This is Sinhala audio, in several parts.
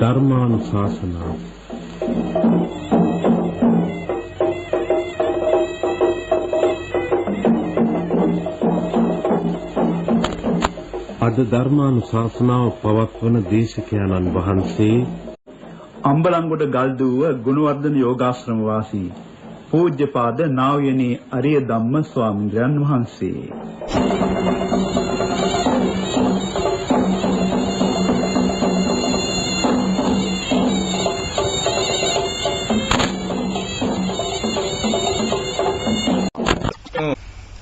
ධර්මානුශාසනාව අද ධර්මානුශාසනාව පවත්වන දේශකයන්න් වහන්සේ අම්බලන්ගොඩ ගල්දුව ගුණවර්ධන යෝගාශ්‍රම වාසී පූජ්‍යපාද නා වූ යනී අරිය ධම්ම ස්වාමීන් වහන්සේ.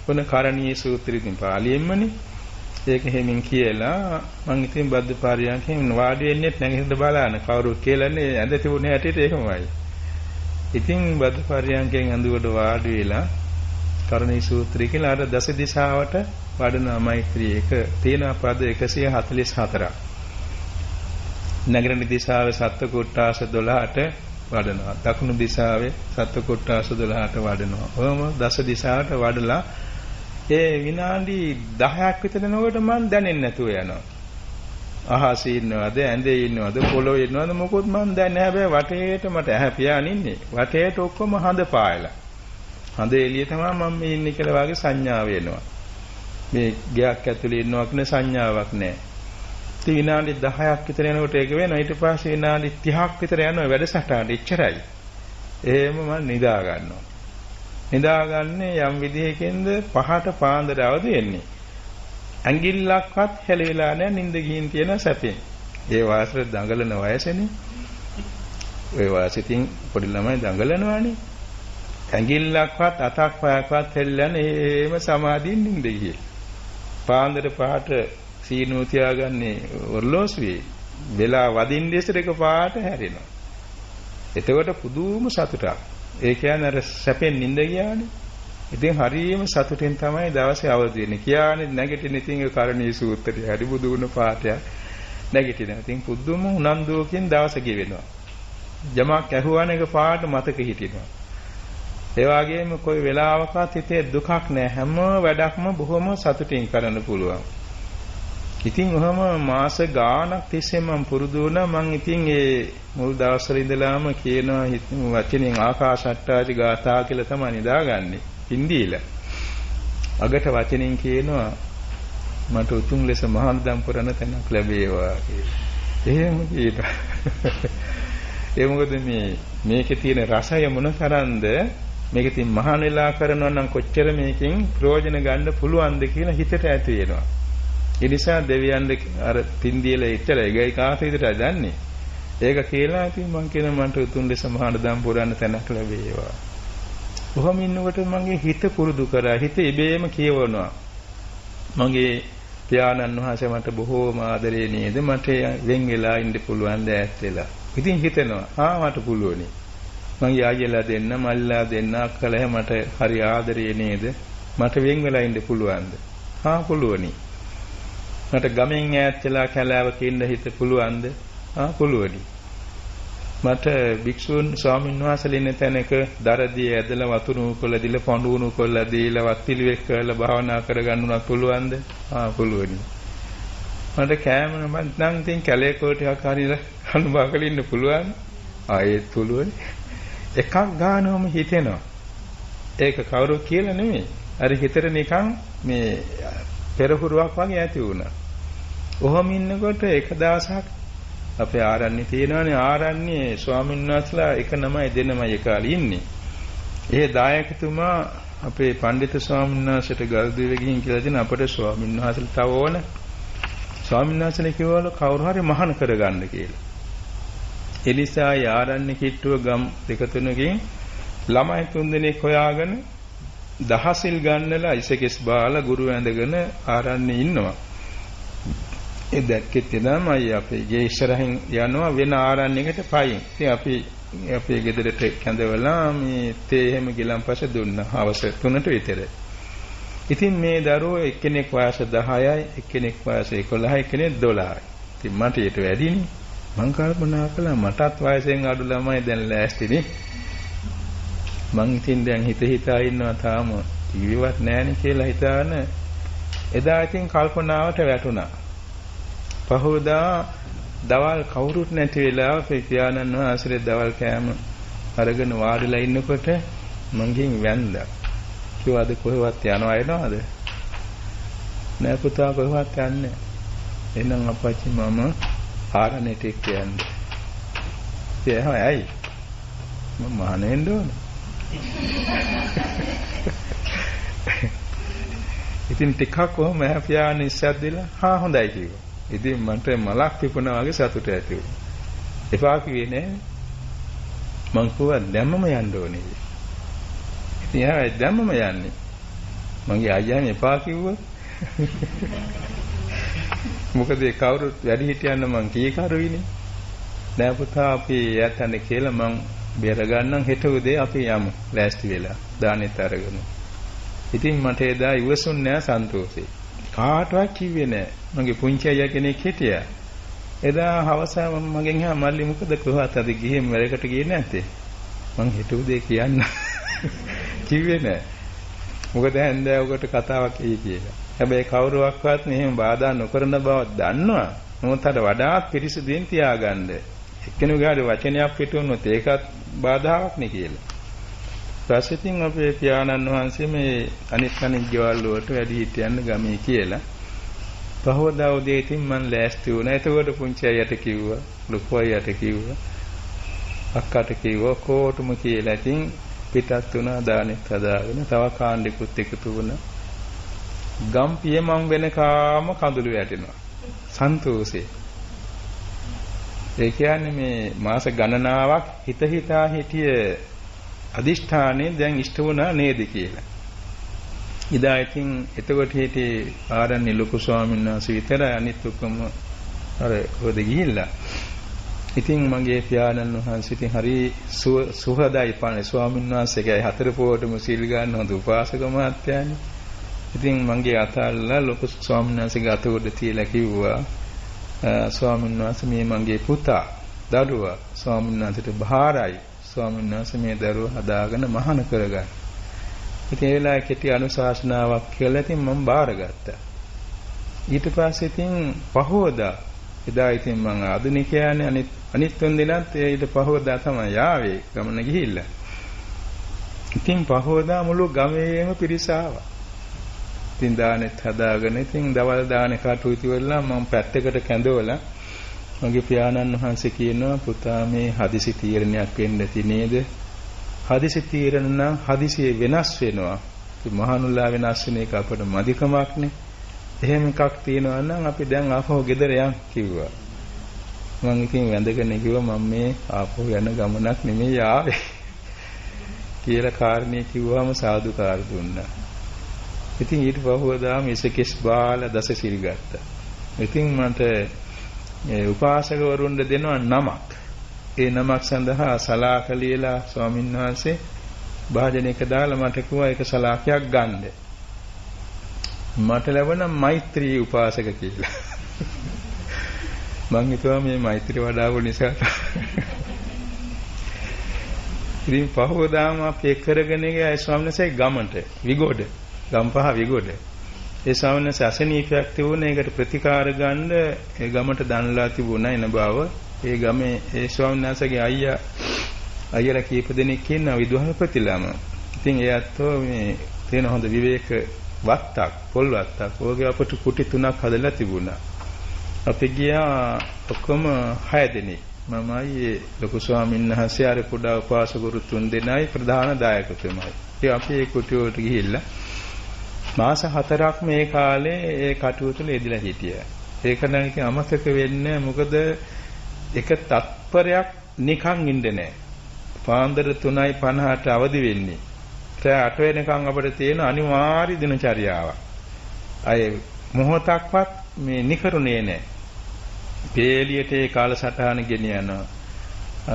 කොන කාරණීය සූත්‍රයෙන් පාලියෙන්මනේ ඒක හැමින් කියලා මං ඉතින් බද්ද පාරියන්කෙන් වාඩි වෙන්නේ නැගිටින්න බලන්න කවුරු කියලානේ ඇඳ තිබුණේ හැටියට ඒකමයි. ඉතින් බද්ද පාරියන්කෙන් ඇඳුවට වාඩි වෙලා කාරණීය සූත්‍රය කියලා අර දස දිශාවට වඩන මෛත්‍රී එක තියෙන පද 144ක්. නගරණ දිශාවේ සත්ත්ව කොට්ටාස 12ට වඩනවා. දකුණු දිශාවේ සත්ත්ව කොට්ටාස 12ට වඩනවා. ඔහොම දස දිශාවට වඩලා ඒ විනාඩි 10ක් විතර යනකොට මම දැනෙන්නේ නැතුව යනවා. අහසේ ඉන්නවද ඇඳේ ඉන්නවද පොළොවේ ඉන්නවද මොකොත් මම දන්නේ නැහැ. හැබැයි වටේට මට ඇහැ පියාගෙන ඉන්නේ. වටේට ඔක්කොම හඳ පායලා. හඳ එළිය තමයි මම මේ ඉන්නේ කියලා වාගේ සංඥාව එනවා. මේ ගයක් ඇතුලේ ඉන්නවා කියන සංඥාවක් නැහැ. ඉතින් විනාඩි 10ක් විතර යනකොට ඒක වෙනවා. ඊට පස්සේ විනාඩි 30ක් විතර යනවා වැඩසටහන එච්චරයි. එහෙම මම නිදා ගන්නවා. නිදාගන්නේ යම් විදිහකින්ද පහට පාන්දර අවදි වෙන්නේ. ඇඟිල්ලක්වත් හැලෙලා නැහැ නිින්ද ගිහින් තියෙන සැපෙන්. ඒ වාසර දඟලන වයසනේ. ඔය වාසිතින් පොඩි ළමයි දඟලනවානේ. ඇඟිල්ලක්වත් අතක් පයක්වත් හැල්ලන්නේ එහෙම සමාධියෙන් නිින්ද ගියේ. පාන්දර පහට සීනෝ තියාගන්නේ ඔර්ලෝසුවේ. වෙලා වදින්න ඉස්සර එක පාට හැරෙනවා. එතකොට පුදුම සතුටක්. ඒ කියන්නේ අර සැපෙන් නිින්ද ගියානේ. ඉතින් හරියම සතුටින් තමයි දවසේ අවදි වෙන්නේ. කියන්නේ නැගිටින ඉතින් ඒ කරණීය සූත්‍රය හරි බුදුගුණ පාඨයක් නැගිටින. ඉතින් පුදුම උනන්දුවකින් දවස ගෙවෙනවා. යමක් ඇහුවාන එක පාට මතක හිටිනවා. ඒ වගේම કોઈ වෙලාවකත් හිතේ දුකක් නැහැ. හැම වැඩක්ම බොහොම සතුටින් කරන්න පුළුවන්. ඉතින් ඔහම මාස ගාණක් තිස්සේ මම පුරුදු වුණා. මම ඉතින් ඒ මුල් දවස්වල ඉඳලාම කියනවා වචනෙන් ආකාශට්ටාති ගාථා කියලා තමයි නිදාගන්නේ. හින්දියිල. අගට වචනෙන් කියනවා මට උතුම් ලෙස මහානදම් පුරන තැනක් ලැබේවා කියලා. එහෙම කියනවා. ඒ මොකද මේකේ තියෙන රසය මොන තරම්ද මේක ඉතින් මහාන වෙලා කරනවා නම් කොච්චර මේකෙන් ප්‍රයෝජන ගන්න පුළුවන්ද කියලා හිතට ඇති වෙනවා. ඒ නිසා දෙවියන් අර තින්දියල ඉතල ඒකයි කාට විතරයි දන්නේ. ඒක කියලා ඉතින් මං කියන මන්ට උතුම් ලෙස මහාන දම් පුරන්න තැනක් ලැබේවා. කොහොම ඉන්නකොට මගේ හිත පුරුදු කරා. හිත ඉබේම කියවනවා. මගේ පියාණන් වහන්සේ මට බොහෝම ආදරේ නේද? මට වෙන් වෙලා ඉන්න පුළුවන් ද ඈත් වෙලා. ඉතින් හිතෙනවා මට පුළුවනි. මගේ ආයෙලා දෙන්න මල්ලා දෙන්න අක්කලා මට හරි ආදරේ නේද? මට වෙන් වෙලා ඉන්න පුළුවන්ද? පුළුවනි. මට ගමෙන් ඈත් වෙලා කැලෑවක ඉන්න හිත පුළුවන්ද? පුළුවනි. මට භික්ෂුන් ස්වාමීන් වහන්සේලා ඉන්න තැනක දරදී ඇදලා වතුරු කොළ දීලා පඳුණු කොළ දීලා වත් පිළිවෙක් කරලා භාවනා කරගන්න උනත් පුළුවන්ද? පුළුවනි. මට කෑම නම් ඉතින් කැලේ කොටයක් හරියට අනුභව කරලා ඉන්න පුළුවන්. ඒත් පුළුවනි. එකක් ගන්නවම හිතෙනවා. ඒක කවුරු කියලා නෙමෙයි. අර හිතට නිකන් මේ පෙරහුරුවක් වගේ ඇති වුණා. ඔහොම ඉන්නකොට එක දවසක් අපේ ආරණ්‍ය තියෙනවානේ ආරණ්‍යයේ ස්වාමීන් වහන්සේලා එක නමයි දෙනමයි කාලේ ඉන්නේ. ඒ දායකතුමා අපේ පඬිතු ස්වාමීන් වහන්සේට ගල්දුවේ ගිහින් කියලා දෙන අපේ ස්වාමීන් වහන්සේලා තව ඕන ස්වාමීන් වහන්සේලා කිව්වලු කවුරු හරි මහාන කරගන්න කියලා. ඒ නිසා ආරණ්‍ය කිට්ටුව ගම් දෙක තුනකින් ළමයි තුන් දෙනෙක් හොයාගෙන දහසිල් ගන්නලා ඉසකෙස් බාලා ගුරු ඇඳගෙන ආරණ්‍යේ ඉන්නවා. ඒ දැක්කේ තමයි අපේ ගේ ඉස්සරහින් යනවා වෙන ආරණ්‍යයකට පයින්. ඉතින් අපි අපේ ගෙදරට කැඳවලා මේ තේ එහෙම ගිලන්පස දුන්නා. හවස 3ට විතර. ඉතින් මේ දරුවෝ එක්කෙනෙක් වයස 10යි, එක්කෙනෙක් වයස 11යි, එක්කෙනෙක් 12යි. ඉතින් මට ඊට වැඩිනේ. මං කල්පනා කළා මටත් වයසෙන් අඩු ළමයි දැන් ලෑස්තිනේ. මං ඉතින් දැන් හිතා ඉන්නවා තාම ජීවත් නැහැනේ කියලා හිතාන එදා ඉතින් කල්පනාවට වැටුණා. පහෝදා දවල් කවුරුත් නැති වෙලාවක පියාණන් වහන්සේ දවල් කෑම අරගෙන වාඩිලා ඉන්නකොට මංගෙන් වැන්දා. කිව්වා අද කොහෙවත් යනවා එනවද? නෑ පුතා කොහෙවත් යන්නේ. එහෙනම් අප්පච්චි මම ආරණේට යන්නේ. එයා ඇයි? මම මහානෙන්න ඕන. ඉතින් ටිකක් කොහොම පියාණන් ඉස්සත් දෙලා හා හොඳයි කිව්වා. ඉතින් මන්ට මලක් පිපුණා වගේ සතුට ඇති වුණා. එපා කිව්වේ නෑ. මං කිව්වා දැම්මම යන්න ඕනේ. ඉතින් එයා දැම්මම යන්නේ. මගේ අයියානේ එපා කිව්වා. මොකද ඒ කවුරුත් වැඩි හිටියන්න මං කීකරුයිනේ. නෑ පුතා අපි යන්න කියලා මං බේර ගන්නම් හෙට උදේ අපි යමු. ලෑස්ති වෙලා දානෙත් අරගෙන. ඉතින් මට එදා ඉවසුන්නේ නෑ සන්තෝෂේ. කාටවත් කිව්වේ නෑ. මගේ පුංචි අයියා කෙනෙක් හිටියා. එදා හවස මගෙන් අහා මල්ලි මොකද කොහොමද අද ගිහින් වැඩකට ගියේ නැත්තේ? මං හෙට උදේ කියන්න කිව්වේ නෑ. මොකද හන්දෑවකට කතාවක් එයි කියලා. හැබැයි කවුරුවක්වත් මෙහෙම බාධා නොකරන බව දන්නවා. මොකද අර වඩාත් පිරිසිදුෙන් තියාගන්න. එක්කෙනෙකුගේ වචනයක් පිටුනොත් ඒකත් බාධාවක් නේ කියලා. ඊපස්සින් අපේ පියාණන් වහන්සේ මේ අනිත් ගෙවල් වලට වැඩි හිටියන්න ගමේ කියලා. පහවදා උදේ ඉතින් මම ලෑස්ති වුණා. එතකොට පුංචි අයියට කිව්වා, ලොකු අයියට කිව්වා, අක්කට කිව්වා කොටුම කියලා. ඉතින් පිටත් වුණා දානෙත් හදාගෙන තව කාණ්ඩිකුත් එකතු වුණා. ගම් පියමන් වෙනකාම කඳුළු වැටෙනවා. සන්තෝෂේ. ඒ කියන්නේ මේ මාස ගණනාවක් හිතා හිටිය අදිෂ්ඨානේ දැන් ඉෂ්ට වුණා නේද කියලා. ඉදා ඉතින් එතකොට හිටියේ ආරණ්‍ය ලොකු ස්වාමීන් වහන්සේ විතරයි අනිත් ඔක්කොම අර කොහෙද ගිහිල්ලා. ඉතින් මගේ පියාණන් වහන්සේ ඉතින් හරි සුහදයි පානේ ස්වාමීන් වහන්සේගේ හතර පොවටම සීල් ගන්න හොඳ උපාසක මහත්තයානේ. ඉතින් මගේ අතල්ලා ලොකු ස්වාමීන් වහන්සේගේ අත උඩ තියලා කිව්වා ස්වාමීන් වහන්සේ මේ මගේ පුතා දරුවා ස්වාමීන් වහන්සේට බහාරයි. ස්වාමීන් වහන්සේ මේ දරුවා හදාගෙන මහාන කරගන්න. ඉතින් ඒ වෙලාවේ කෙටි අනුශාසනාවක් කියලා ඉතින් මම බාරගත්තා. ඊට පස්සේ ඉතින් පහෝදා එදා ඉතින් මම ආධුනිකයානේ අනිත් තුන් දිනත් ඊට පහෝදා තමයි ආවේ ගමන ගිහිල්ලා. ඉතින් පහෝදා මුළු ගමේම පිරිස ආවා. ඉතින් දානෙත් හදාගෙන ඉතින් දවල් දානේ කටයුතු වෙලා මම පැත්තකට කැඳවලා මගේ පියාණන් වහන්සේ කියනවා පුතා මේ හදිසි තීරණයක් වෙන්න ඇති නේද? හදිසි තීරණ නම් හදිසියේ වෙනස් වෙනවා. ඉතින් මහනුල්ලා වෙනස් වෙන එක අපට මදිකමක් නේ. එහෙම එකක් තියෙනවා නම් අපි දැන් ආපහු ගෙදර යන් කිව්වා. මම ඉතින් වැඳගෙන කිව්වා මම මේ ආපහු යන ගමනක් නෙමෙයි ආවේ කියලා කාරණේ කිව්වම සාදුකාර දුන්නා. ඉතින් ඊට පහුවදාම ඉසකෙස් බාලා දස සිල් ගත්තා. ඉතින් මට උපාසකවරුන්ට දෙනවා නමක්. ඒ නමක් සඳහා සලාක ලියලා ස්වාමීන් වහන්සේ භාජනයක දාලා මට කිව්වා ඒක සලාකයක් ගන්න. මට ලැබුණ මෛත්‍රී උපාසක කියලා. මං හිතුවා මේ මෛත්‍රී වඩාවු නිසා. ඉතින් පහවදාම අපි කරගෙන ගියා ස්වාමීන් වහන්සේ ගමට විගොඩ ගම්පහ විගොඩ. ඒ ස්වාමීන් වහන්සේ අසනීපයක් තිබුණා. ඒකට ප්‍රතිකාර ගන්න ඒ ගමට දන්ලා තිබුණා එන බව. ඒ ගමේ ඒ ස්වාමීන් වහන්සේගේ අයියලා කීප දෙනෙක් ඉන්නවා විදුහල්පතිලාම. ඉතින් එයාත්ෝ මේ තේන හොඳ විවේක වත්තක් පොල් වත්තක් ඔයගේ අපට කුටි 3ක් හදලා තිබුණා. අපි ගියා ඔක්කොම 6 දෙනෙක්. මමයි ලොකු ස්වාමීන් වහන්සේ අර කුඩා උපාසකවරු 3 දෙනයි ප්‍රධාන දායකතුමයි. ඉතින් අපි ඒ කුටි වලට ගිහිල්ලා මාස 4ක් මේ කාලේ ඒ කටයුතු වල යෙදලා හිටියා. ඒක නම් ඉතින් අමතක වෙන්නේ මොකද එක තත්පරයක් නිකන් ඉන්නේ නැහැ. පාන්දර 3:50ට අවදි වෙන්නේ. රෑ 8 වෙනකන් අපිට තියෙන අනිවාර්ය දිනචරියාවක්. අය මොහොතක්වත් මේ නිකරුණේ නැහැ. පේලියට ඒ කාලසටහන ගෙනියනවා.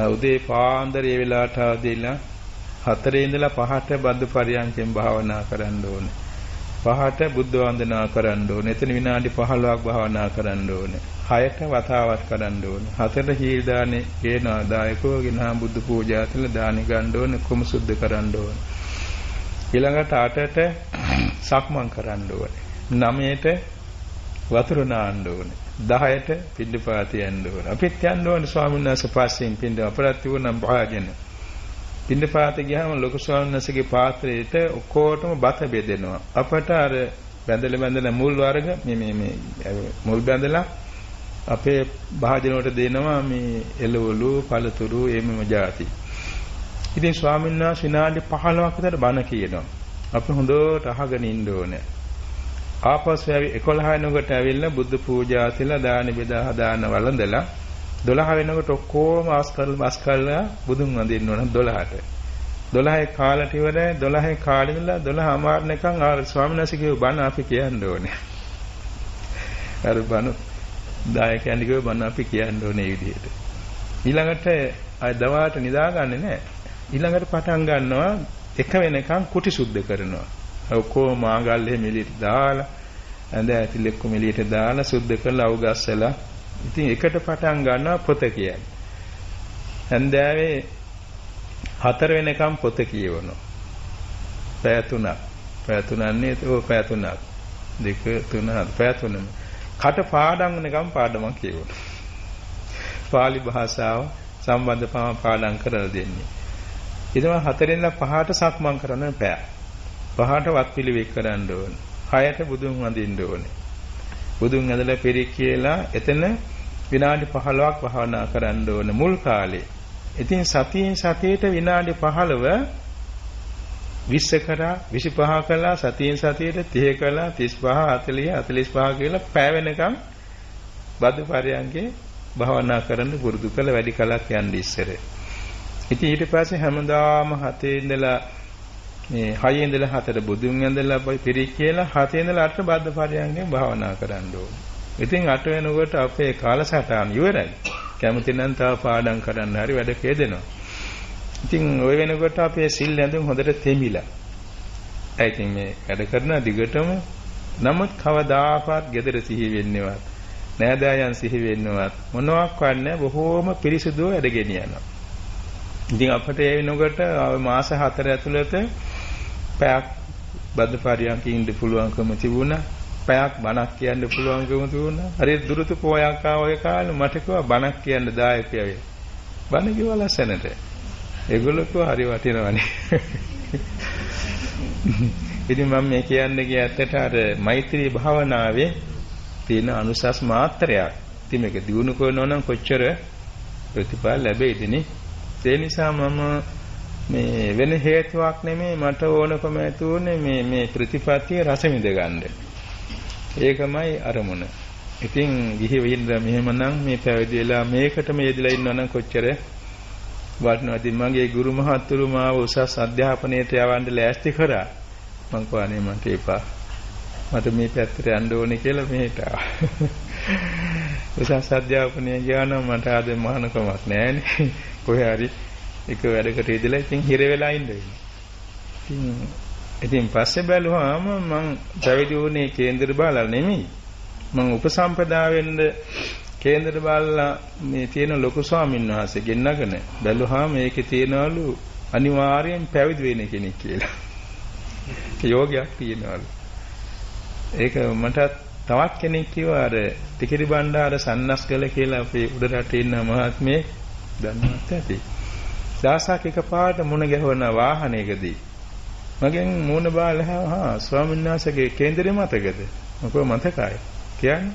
උදේ පාන්දර ඒ වෙලාවට අවදිලා 4 ඉඳලා 5ට බද්ද පරියන්කෙන් භාවනා කරන්න ඕනේ. 5ට බුද්ධ වන්දනා කරන්න ඕනේ. එතන විනාඩි 15ක් භාවනා කරන්න ඕනේ. 6ට වතාවක් කරන්න ඕනේ. 4ට හීල් දානේ ගේන දායකෝ ගෙනා බුද්ධ පූජා තුළ දානි ගන්න ඕනේ. කොම සුද්ධ කරන්න ඕනේ. ඊළඟට 8ට සක්මන් කරන්න ඕනේ. 9ට වතුර නාන්න ඕනේ. 10ට පින්ඩපාත යන්න ඕන. අපිත් යන්න ඕන ස්වාමීන් වහන්සේ පස්සෙන් පින්ඩ අපරත් තිබුණා භාජන. පින්ඩපාත ගියාම ලොකු ස්වාමීන් වහන්සේගේ පාත්‍රයට ඔක්කොටම බත බෙදෙනවා. අපට අර බැඳලා මුල් වර්ග මේ මුල් බැඳලා අපේ භාජන වලට දෙනවා මේ එළවලු, පළතුරු, එමෙම જાති. ඉතින් ස්වාමීන් වහන්සේ විනාඩි 15ක් විතර බණ කියනවා. අපි හොඳට අහගෙන ඉන්න ඕනේ. ආපස්සු 11 වෙනකොට ඇවිල්ලා බුද්ධ පූජා තියලා දාන බෙදා දාන වළඳලා 12 වෙනකොට ඔක්කොම ආස් කරලා බුදුන් වඳින්න ඕන 12ට. 12 කාලට ඉවරයි 12 කාලෙ ඉඳලා 12 අමාරණකම් ආර ස්වාමීන් වහන්සේ කියව බණ අපි කියන්න ඕනේ. අර බණ දායකයන් කියව බණ අපි කියන්න ඕනේ මේ විදිහට. ඊළඟට අය දවල්ට නිදාගන්නේ නැහැ. ඊළඟට පටන් ගන්නවා එක වෙනකම් කුටි සුද්ධ කරනවා. ඔක්කොම මාගල්ලේ මිලිට දාලා ඇඳ ඇතිලෙක්ක මිලිට දාලා සුද්ධ කරලා අවුගස්සලා ඉතින් එකට පටන් ගන්නවා පොත කියන්නේ. ඇඳෑවේ 4 වෙනකම් පොත කියවනවා. පැය 3ක්. පැය 3න්නේ ඔය පැය 3ක්. 2 3 පැය 3ම. කට පාඩම් වෙනකම් පාඩමක් කියවනවා. පාලි භාෂාව සම්බන්ධ පාඩම් කරලා දෙන්නේ. ඊට 4 ඉඳලා 5ට සක්මන් කරන පැය. 5ට වත් පිළිවෙක් කරන්න ඕන. 6ට බුදුන් වඳින්න ඕනේ. බුදුන් ඇදලා පිරික් කියලා එතන විනාඩි 15ක් භාවනා කරන්න ඕන මුල් කාලේ. ඉතින් සතියට විනාඩි 15 20 කරා 25 කළා සතියට 30 කළා 35 40 45 කියලා පැය වෙනකම් බද්ද පරයන්ගේ භාවනා කරන්න පුරුදු කළ වැඩි කලක් යන්න ඉස්සර. ඉතින් ඊට පස්සේ හැමදාම 7 ඉඳලා මේ 6 ඉඳලා 4ට බුදුන් ඇඳලා පිරික් කියලා 7 ඉඳලා 8ට බද්ද පරයන්ගෙන් භාවනා කරන්න ඕනේ. ඉතින් 8 වෙනකොට අපේ කාලසටහන ඉවරයි. කැමති නම් තව පාඩම් කරන්න හරි වැඩ කෙදෙනවා. ඉතින් ওই වෙනකොට අපේ සිල් ඇඳුම් හොඳට තෙමිලා. ඒ ඉතින් මේ වැඩ කරන දිගටම නමුත් කවදාකවත් gedara සිහි වෙන්නේවත් නෑදෑයන් සිහි වෙන්නවත් මොනවක් වන්නේ බොහෝම පිරිසිදුව වැඩ ගෙනියනවා. ඉතින් අපිට ඒ වෙනකොට මාස 4 ඇතුළත පැයක් බද්ද පරියන්ක ඉන්න පුළුවන්කම තිබුණා. පැයක් බණක් කියන්න පුළුවන්කම තිබුණා. හරි දුරුතු පොයක් ආව ඒ කාලේ මට කිව්වා බණක් කියන්න දායකයව. බණ කිව්වා ලස්සනට. ඒගොල්ලෝ කිව්වා හරි වටිනවනේ. ඉතින් මම මේ කියන්නේ කිය ඇත්තට අර මෛත්‍රී භාවනාවේ තියෙන අනුසස් මාත්‍රයක්. ඉතින් මේක දිනු කරනවා නම් කොච්චර ප්‍රතිඵල ලැබෙයිදනේ. ඒ නිසා මම මේ වෙන හේතුවක් නෙමෙයි මට ඕනකම ඇතුනේ මේ ප්‍රතිපත්තිය රස විඳ ගන්න. ඒකමයි අරමුණ. ඉතින් ගිහි වෙන්න මෙහෙමනම් මේ පැවිදි වෙලා මේකටම යෙදලා ඉන්නවනම් කොච්චර වටිනවද? මගේ ගුරු මහත්තුරු මාව උසස් අධ්‍යාපනයට යවන්න ලෑස්ති කරා. මං කවන්නේ මට එපා. මට මේ පැත්තට යන්න ඕනේ කියලා මෙහෙට ආවා. උසස් අධ්‍යාපනය ගියා නම් මට ආද මහානකමක් නැහැනේ. කොහේ හරි එක වැඩකට ඉඳලා ඉතින් හිර වෙලා ඉන්නේ. ඉතින් පස්සේ බැලුවාම මං පැවිදි වුණේ කේන්දර බාලලා නෙමෙයි. මං උපසම්පදා වෙන්න කේන්දර බාලලා මේ තියෙන ලොකු ස්වාමීන් වහන්සේ ගෙන්නගෙන බැලුවාම මේකේ තියනවලු අනිවාර්යෙන් පැවිදි වෙන්න කෙනෙක් කියලා. යෝගයක් තියනවලු. ඒක මට තවත් කෙනෙක් කිව්වා අර ටිකිරි බණ්ඩාර සන්නස්ගල කියලා අපේ උඩරට ඉන්න මහත්මයෙක් දන්නවත් ඇති. දාසක් එකපාරට මුණ ගැහුවන වාහනයකදී මගෙන් මුණ බාලා ස්වාමීන් වහන්සේගේ කේන්දරේ මතකද? මොකෝ මතකයි. කියන්නේ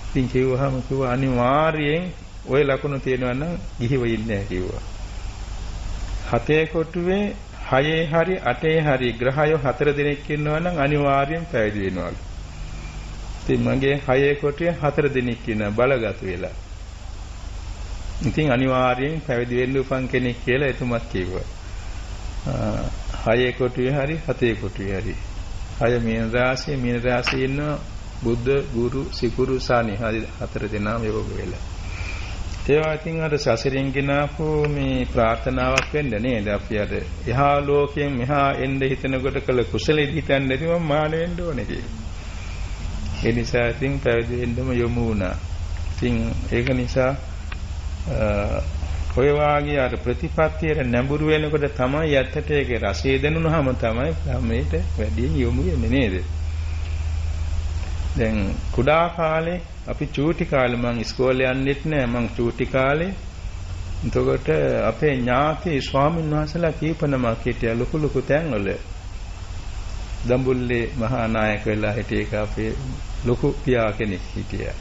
ඉතින් කිව්වා අනිවාර්යෙන් ওই ලකුණු තියෙනවා නම් ගිහිව ඉන්නේ කිව්වා. 7 කොටුවේ 6 හරි 8 හරි ග්‍රහයෝ 4 දිනක් ඉන්නවා නම් අනිවාර්යෙන් පැවිදි වෙනවලු. ඉතින් මගේ 6 කොටුවේ 4 දිනක් ඉන්න බලගත් වෙලා. ඉතින් අනිවාර්යෙන් පැවිදි වෙන්න උපන් කෙනෙක් කියලා එතුමත් කිව්වා. 6 කොටුවේ හරි 7 කොටුවේ හරි. 6 මීන රාශියේ ඉන්න බුද්ධ ගුරු සිකුරු සානි හරි 4 දෙනාම යෝග වෙලා. ඒවා ඉතින් අර සසරින් ගෙනාපු මේ ප්‍රාර්ථනාවක් වෙන්න නේද? අපි අර එහා ලෝකයෙන් මෙහා එන්න හිතනකොට කළ කුසලෙ හිතන්නේ නැතිව මාන වෙන්න ඕනේ කියලා. ඒ නිසා ඉතින් පැවිදි වෙන්නම යොමු වුණා. ඉතින් ඒක නිසා ඔය වාගේ අර ප්‍රතිපත්තියට නැඹුරු වෙනකොට තමයි යත්තට ඒකේ රසය දැනුනහම තමයි මේට වැඩි යොමු වෙන්නේ නේද? දැන් කුඩා කාලේ අපි චූටි කාලේ මං ඉස්කෝලේ යන්නෙත් නෑ මං චූටි කාලේ. එතකොට අපේ ඥාති ස්වාමීන් වහන්සේලා කීපනමක් හිටියා ලොකු තැන්වල. දඹුල්ලේ මහා නායක වෙලා හිටිය එක අපේ ලොකු පියා කෙනෙක් හිටියා.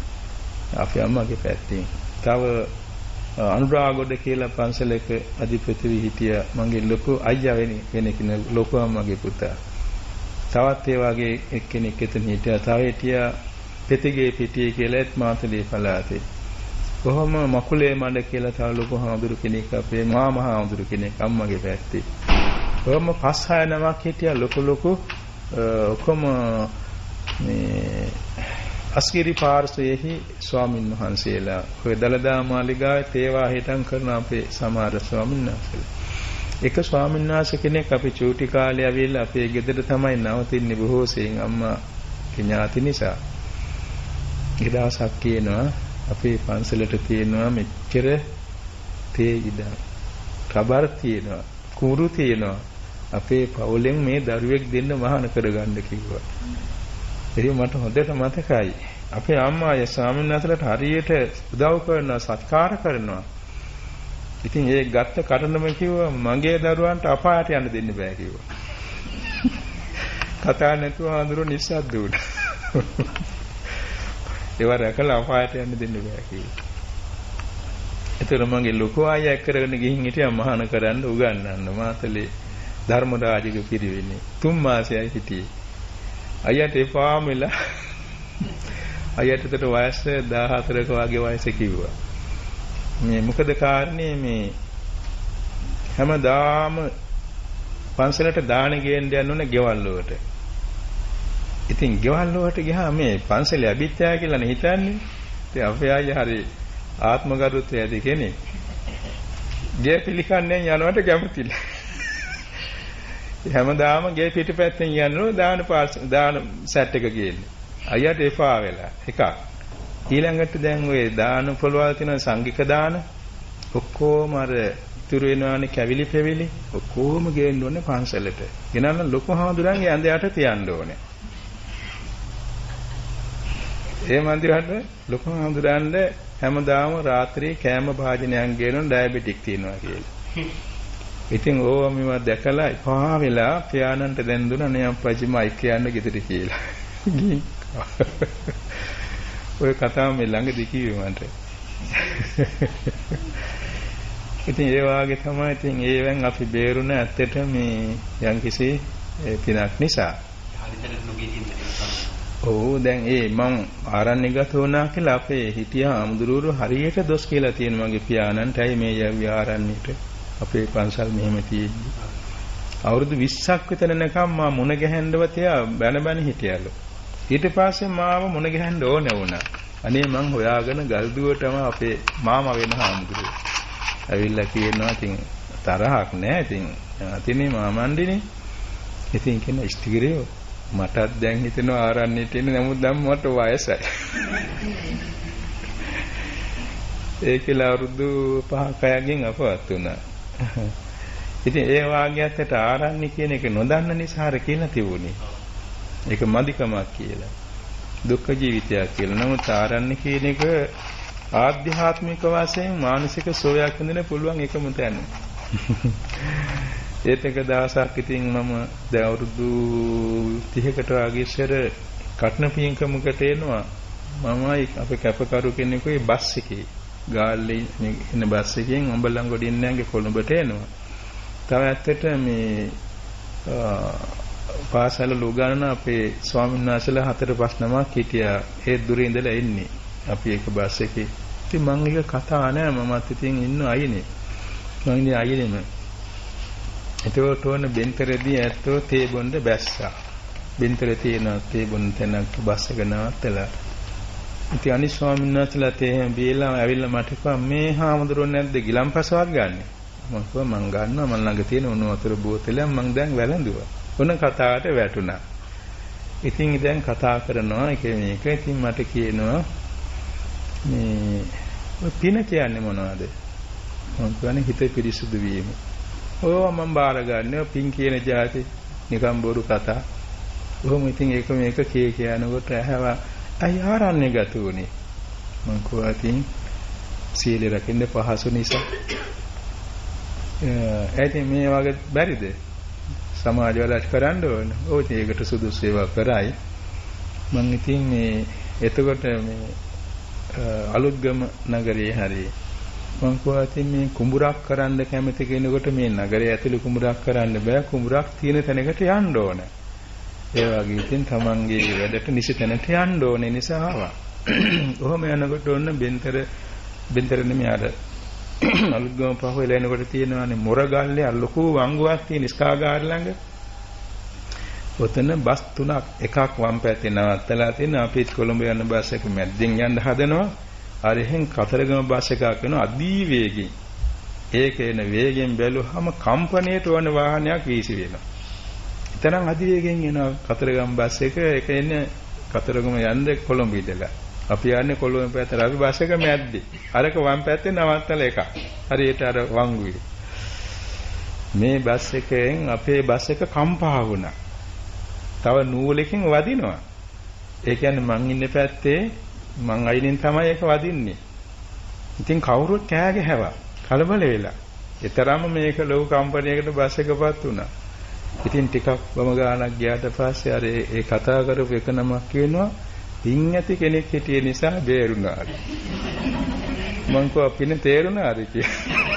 අපේ අම්මගේ පැත්තෙන්. තව අනුරාගොඩ කියලා පන්සලක අධිපති හිටියා මගේ ලොකු අයියා වෙන කෙනෙක් ලොකු අම්මගේ පුතා. තවත් ඒ වගේ එක්කෙනෙක් එතන හිටියා. තව හිටියා පෙතිගේ පිටියේ කියලා මාතලේ පළාතේ. කොහොම මකුලේ මඩ කියලා තව ලොකු හාමුදුරු කෙනෙක් අපේ මහා හාමුදුරු කෙනෙක් අම්මගේ පැත්තේ. කොහොම 5-6 නමක් හිටියා ලොකු ඔක්කොම මේ අස්ගිරි පාර්ශ්වයේහි ස්වාමින් වහන්සේලා ඔය දලදා මාලිගාවේ තේවා හිටන් කරන අපේ සමහර ස්වාමින් වහන්සේලා. එක ස්වාමීන් වහන්සේ කෙනෙක් අපි චූටි කාලේ ආවිල්ලා අපේ ගෙදර තමයි නවතින්නේ බොහෝ සෙයින් අම්මා ඥාති නිසා. ඊදවසක් කියනවා අපේ පන්සලට තියෙනවා මෙච්චර තේ ඉදන්. කබර් තියෙනවා, කුරු තියෙනවා. අපේ පවුලෙන් මේ දරුවෙක් දෙන්න මහාන කරගන්න කිව්වා. ඒක මට හොඳට මතකයි. අපේ අම්මා ඒ ස්වාමීන් වහන්සේලාට හරියට උදව් කරනවා, සත්කාර කරනවා. ඉතින් ඒ ගත්ත කටනම කිව්වා මගේ දරුවන්ට අපායට යන්න දෙන්න බෑ කිව්වා. කතා නැතුව අඳුර නිස්සද්ද වුණා. ඒව රැකලා අපායට යන්න දෙන්න බෑ කිව්වා. ඒතර මගේ ලොකු අයියා එක්කරගෙන ගිහින් හිටියා මහාන කරන්න උගන්වන්න මාතලේ ධර්මරාජික පිරිවෙන්නේ 3 මාසයයි හිටියේ. අයියට එපාම වෙලා අයියට උඩට වයස 14ක වගේ වයස කිව්වා. මේ මොකද කාරණේ මේ හැමදාම පන්සලට දාන ගේන්න යන්න ඕනේ ගෙවල් වලට. ඉතින් ගෙවල් වලට ගියාම මේ පන්සලේ අභිත්‍යා කියලා නේ හිතන්නේ. ඉතින් අපේ අයියා හරි ආත්මගරුත්වය ඇති කෙනෙක්. ගේ පිළිකන්නේ යනවට කැමතිලා. හැමදාම ගේ පිටිපැත්තෙන් යනෝ දාන සෙට් එක ගේන්නේ. අයියට එපා වෙලා එකක්. ඊළඟට දැන් ඔය දාන පොළවල් තියෙන සංඝික දාන ඔක්කොම අර ඉතුරු වෙනවානේ කැවිලි පෙවිලි ඔක්කොම ගේන්න ඕනේ පන්සලට. ගෙනන්න ලොකු හාමුදුරන්ගේ ඇඳ යට තියන්න ඕනේ. ඒ මන්දිරයට ලොකු හාමුදුරන්ට හැමදාම රාත්‍රියේ කෑම භාජනයක් ගේනොත් ඩයබටික් තියෙනවා කියලා. ඉතින් ඕවා මේවා දැකලා එපා වෙලා පියාණන්ට දැන් දුන්නා නේ අප්පච්චි මයික් කියන්න ගෙදර කියලා. ඔය කතාව මේ ළඟදී කිව්වේ මට. ඉතින් ඒ වාගේ තමයි ඉතින් ඒවෙන් අපි බේරුණ ඇත්තට මේ යම්කිසි පිනක් නිසා. ඔව් දැන් මං ආරණ්‍යගත වුණා කියලා අපේ හිටියා අමුදුරුවෝ හරියට දොස් කියලා තියෙන මගේ පියාණන්ට ඇයි මේ යව්වේ ආරණ්‍යට අපේ පන්සල් මෙහෙම තියෙන්නේ. අවුරුදු 20ක් විතර නැකම් මා මුණ ගැහෙන්නව තියා බැන හිටියලු. ඊට පස්සේ මාව මුණ ගැහෙන්න ඕනේ වුණා. අනේ මං හොයාගෙන ගල්දුවටම අපේ මාමා වෙන හාමුදුරුවෝ ඇවිල්ලා කියනවා ඉතින් තරහක් නෑ ඉතින් අතිනේ මාමණ්ඩිනේ. ඉතින් කියන ඉස්තිගිරියෝ මටත් දැන් හිතෙනවා ආරණ්‍යට එන්න නමුත් දැන් මට වයසයි. ඒකලා අවුරුදු 5-6කින් අපවත් වුණා. ඉතින් ඒ වාගේ ඇත්තට ආරණ්‍ය කියන එක නොදන්න නිසා හර කියලා තිබුණේ. ඒක මදිකමක් කියලා. දුක්ඛ ජීවිතයක් කියලා. නමුත් ආරණ්‍ය කියන එක ආධ්‍යාත්මික වශයෙන් මානසික සෝයක් විඳින්න පුළුවන් එකම තැන. ඒත් එක දවසක් ඉතින් මම දැන් අවුරුදු 30කට වගේ ඉස්සර කටන පියන්කමකට එනවා. මමයි අපේ කැපකරු කෙනෙකුයි බස් එකේ ගාල්ලේ ඉන්න බස් එකෙන් අම්බලන්ගොඩින් නැංගේ කොළඹට එනවා. තව ඇත්තට මේ පාසල ලුගානන අපේ ස්වාමීන් වහන්සේලා 4-5 නමක් හිටියා. ඒ දුරේ ඉඳලා එන්නේ. අපි එක බස් එකේ. ඉතින් මම එක කතා නෑ මමත් ඉතින් ඉන්න අයිනේ. මම ඉන්නේ අයිනේම. එතකොට ඕන බෙන්තරේදී ඇත්තෝ තේ බොන්න බැස්සා. බෙන්තරේ තියෙන තේ බොන්න තැනක් බස් එක නවත්තලා. ඉතින් අනිත් ස්වාමීන් වහන්සේලා තේ බීලා ඇවිල්ලා මට කිව්වා මේ හාමුදුරුවෝ නැද්ද ගිලම්පසවක් ගන්න. මම කිව්වා මං ගන්නවා මන් ළඟ තියෙන උණු වතුර බෝතලයක් මං දැන් වැළඳුවා. ඔන්න කතාවට වැටුණා. ඉතින් දැන් කතා කරනවා එක මේක. ඉතින් මට කියනවා මේ පින කියන්නේ මොනවද? මම කියන්නේ හිත පිරිසුදු වීම. ඕවා මම බාර ගන්නවා පින් කියන જાති නිකම් බොරු කතා. කොහොම ඉතින් ඒක මේක කියනකොට ඇහවා අය ආරණ්‍ය ගත වුණේ. මං කෝතින් සීල රකින්න පහසු නිසා. ඇයි මේ වගේ බැරිද? සමාජ වලට කරන්න ඕන. ඔය ඒකට සුදුසු ඒවා කරයි. මං ඉතින් මේ එතකොට මේ අලුත්ගම නගරයේ හරිය මං කෝතින් මේ කුඹුරක් කරන්න කැමති කෙනෙකුට මේ නගරය ඇතුළේ කුඹුරක් කරන්න බෑ. කුඹුරක් තියෙන තැනකට යන්න ඕන. ඒ වගේ ඉතින් තමන්ගේ වැඩට නිසි තැනට යන්න ඕනේ නිසා ආවා. ඔහොම යනකොට ඔන්න බෙන්තර නෙමෙයි අර අලුත්ගම පහුවෙලා එනකොට තියෙනවානේ මොරගල්ලේ ලොකු වංගුවක් තියෙන ස්කාගාර ළඟ. ඔතන බස් තුනක් එකක් වම් පැත්තේ නවත්තලා තියෙන අපිත් කොළඹ යන බස් එක මැද්දෙන් යන්න හදනවා. අර එහෙන් කතරගම බස් එකක් වෙනවා අදී වේගෙන්. ඒක එන වේගෙන් බැලුවහම කම්පණයට වන වාහනයක් වීසි වෙනවා. තරම් අධිවේගෙන් එන කතරගම බස් එක ඒක එන්නේ කතරගම යන්නේ කොළඹ ඉඳලා. අපි යන්නේ කොළඹ පැත්තට අපි බස් එක මැද්දේ. අරක වම් පැත්තේ නවත්තලා එකක්. හරියට අර වංගුවේ. මේ බස් එකෙන් අපේ බස් එක කම්පා වුණා. තව නූලකින් වදිනවා. ඒ කියන්නේ මං ඉන්නේ පැත්තේ මං අයිනෙන් තමයි ඒක වදින්නේ. ඉතින් කවුරුත් කෑ ගැහුවා. කලබල වෙලා. ඒතරම් මේක ලොකු කම්පැනියකට බස් එකපත් වුණා. ඉතින් ටිකක් වම ගානක් ගියාට පස්සේ අර ඒ කතා කරපු එක නමක් කියනවා පින් ඇති කෙනෙක් හිටිය නිසා බේරුණා. මං කෝ පින තේරුණාද කියලා.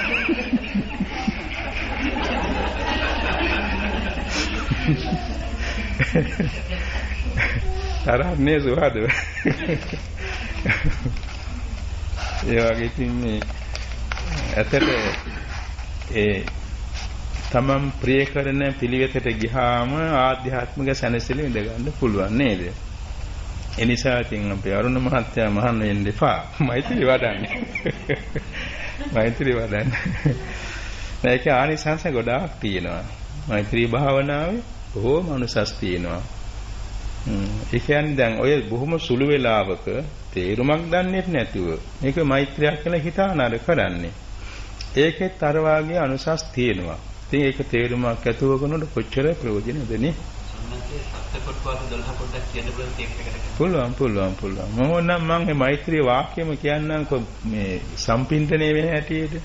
තරන්නේ සුවද. ඒ වගේ ඉතින් මේ ඇත්තට ඒ තමන් ප්‍රිය කරන පිළිවෙතට ගියාම ආධ්‍යාත්මික සැනසෙල්ල විඳ ගන්න පුළුවන් නේද? ඒ නිසා ඉතින් අපේ අරුණ මහත්තයා මහාන වෙන්න එපා. මෛත්‍රී වඩන්නේ. මෛත්‍රී වඩන්න. මේක ආනිසංස ගොඩාක් තියෙනවා. මෛත්‍රී භාවනාවේ බොහෝම අනුසස් තියෙනවා. ඒ කියන්නේ දැන් ඔය බොහොම සුළු වෙලාවක තේරුමක් දන්නේ නැතුව මේක මෛත්‍රියක් කියලා හිතානාර කරන්නේ. ඒකෙත් අර වාගේ අනුසස් තියෙනවා. ඉතින් ඒක තේරුමක් ඇතුව කරනකොට කොච්චර ප්‍රයෝජනද නේ? පුළුවන්. මම මේ මෛත්‍රී වාක්‍යම කියන්නම් මේ සම්පින්තනේ වෙන හැටියට.